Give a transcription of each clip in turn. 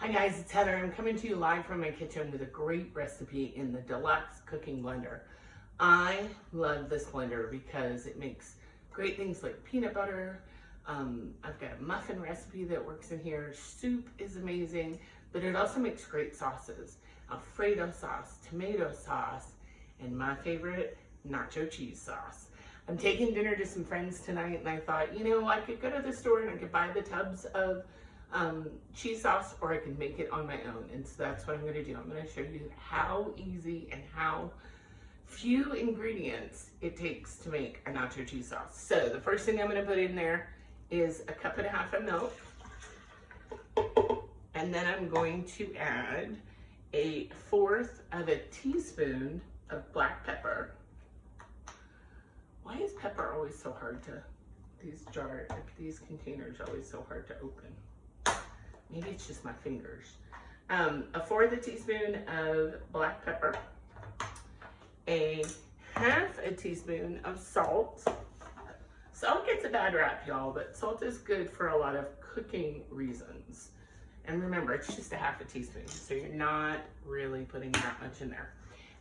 Hi guys, it's Heather. I'm coming to you live from my kitchen with a great recipe in the Deluxe Cooking Blender. I love this blender because it makes great things like peanut butter. I've got a muffin recipe that works in here. Soup is amazing, but it also makes great sauces. Alfredo sauce, tomato sauce, and my favorite, Nacho Cheese Sauce. I'm taking dinner to some friends tonight and I thought, you know, I could go to the store and I could buy the tubs of cheese sauce, or I can make it on my own. And so that's what I'm going to do. I'm going to show you how easy and how few ingredients it takes to make a nacho cheese sauce. So the first thing I'm going to put in there is 1.5 cups of milk, and then I'm going to add 1/4 of a teaspoon of black pepper. Why is pepper always so hard to, these containers are always so hard to open? Maybe it's just my fingers. 1/4 teaspoon of black pepper, 1/2 teaspoon of salt. Salt gets a bad rap, y'all, but salt is good for a lot of cooking reasons. And remember, it's just 1/2 teaspoon, so you're not really putting that much in there.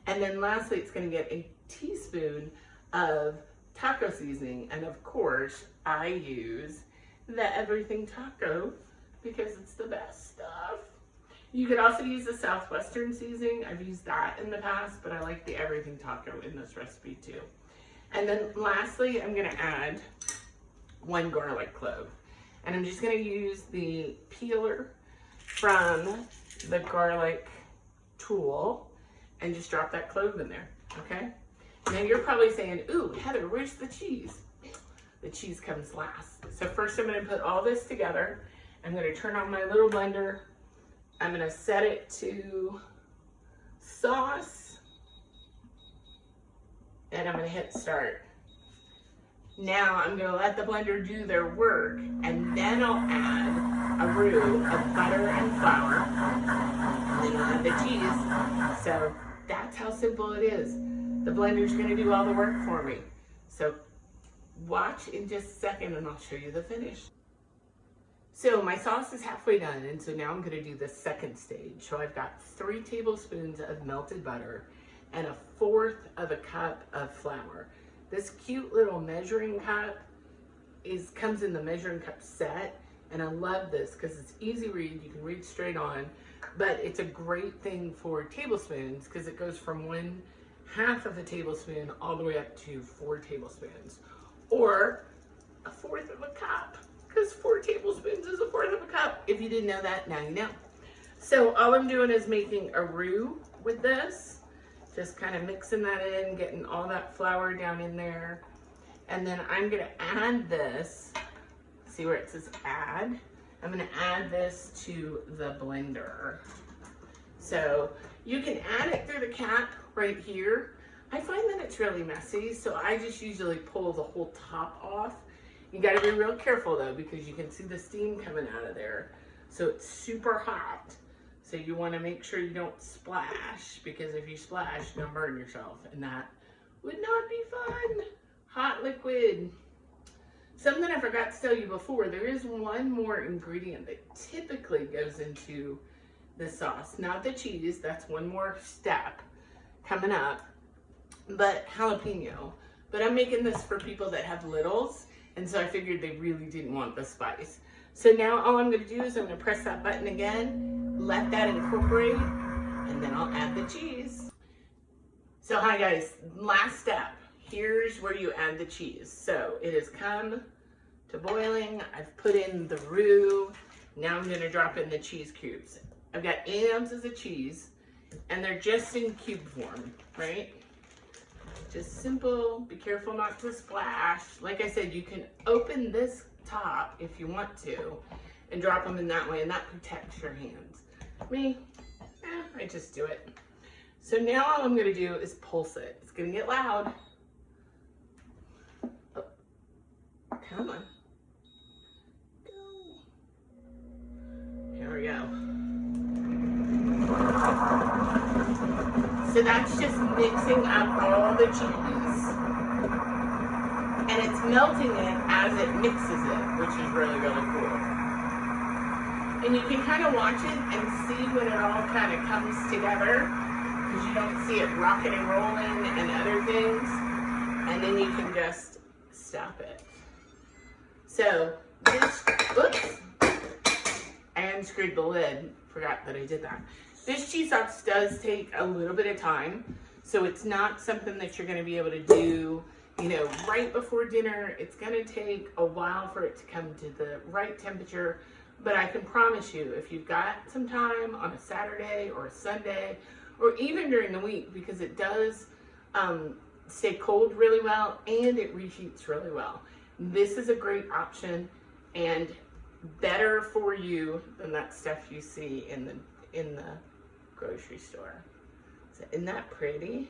And then lastly, it's gonna get 1 teaspoon of taco seasoning. And of course, I use the Everything Taco because it's the best stuff. You could also use the Southwestern seasoning. I've used that in the past, but I like the Everything Taco in this recipe too. And then lastly, I'm gonna add 1 garlic clove. And I'm just gonna use the peeler from the garlic tool and just drop that clove in there, okay? Now you're probably saying, ooh, Heather, where's the cheese? The cheese comes last. So first I'm gonna put all this together. I'm gonna turn on my little blender. I'm gonna set it to sauce, and I'm gonna hit start. Now I'm gonna let the blender do their work, and then I'll add a roux of butter and flour, and then I'll add the cheese. So that's how simple it is. The blender's gonna do all the work for me. So watch in just a second and I'll show you the finish. So my sauce is halfway done, and so now I'm gonna do the second stage. So I've got 3 tablespoons of melted butter and 1/4 of a cup of flour. This cute little measuring cup comes in the measuring cup set, and I love this because it's easy read, you can read straight on, but it's a great thing for tablespoons because it goes from 1/2 of a tablespoon all the way up to 4 tablespoons, or 1/4 of a cup, because 4 tablespoons is 1/4 of a cup. If you didn't know that, now you know. So all I'm doing is making a roux with this, just kind of mixing that in, getting all that flour down in there. And then I'm gonna add this, see where it says add? I'm gonna add this to the blender. So you can add it through the cap right here. I find that it's really messy, so I just usually pull the whole top off. You gotta be real careful though, because you can see the steam coming out of there. So it's super hot. So you wanna make sure you don't splash, because if you splash, you're gonna burn yourself, and that would not be fun. Hot liquid. Something I forgot to tell you before, there is one more ingredient that typically goes into the sauce. Not the cheese, that's one more step coming up, but jalapeno. But I'm making this for people that have littles, and so I figured they really didn't want the spice. So now all I'm gonna do is I'm gonna press that button again, let that incorporate, and then I'll add the cheese. So hi guys, last step. Here's where you add the cheese. So it has come to boiling. I've put in the roux. Now I'm gonna drop in the cheese cubes. I've got 8 ounces of cheese, and they're just in cube form, right? Just simple, be careful not to splash. Like I said, you can open this top if you want to and drop them in that way, and that protects your hands. Me, I just do it. So now all I'm gonna do is pulse it. It's gonna get loud. Oh, come on. Go. Here we go. So that's just mixing up all the cheese, and it's melting it as it mixes it, which is really, really cool. And you can kind of watch it and see when it all kind of comes together, because you don't see it rocking and rolling and other things. And then you can just stop it. So this, oops, I unscrewed the lid, forgot that I did that. This cheese sauce does take a little bit of time, so it's not something that you're gonna be able to do, you know, right before dinner. It's gonna take a while for it to come to the right temperature, but I can promise you, if you've got some time on a Saturday or a Sunday, or even during the week, because it does stay cold really well and it reheats really well. This is a great option and better for you than that stuff you see in the grocery store. So isn't that pretty?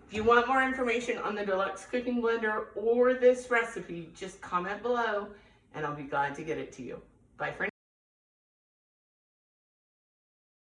If you want more information on the Deluxe Cooking Blender or this recipe, just comment below and I'll be glad to get it to you. Bye for now.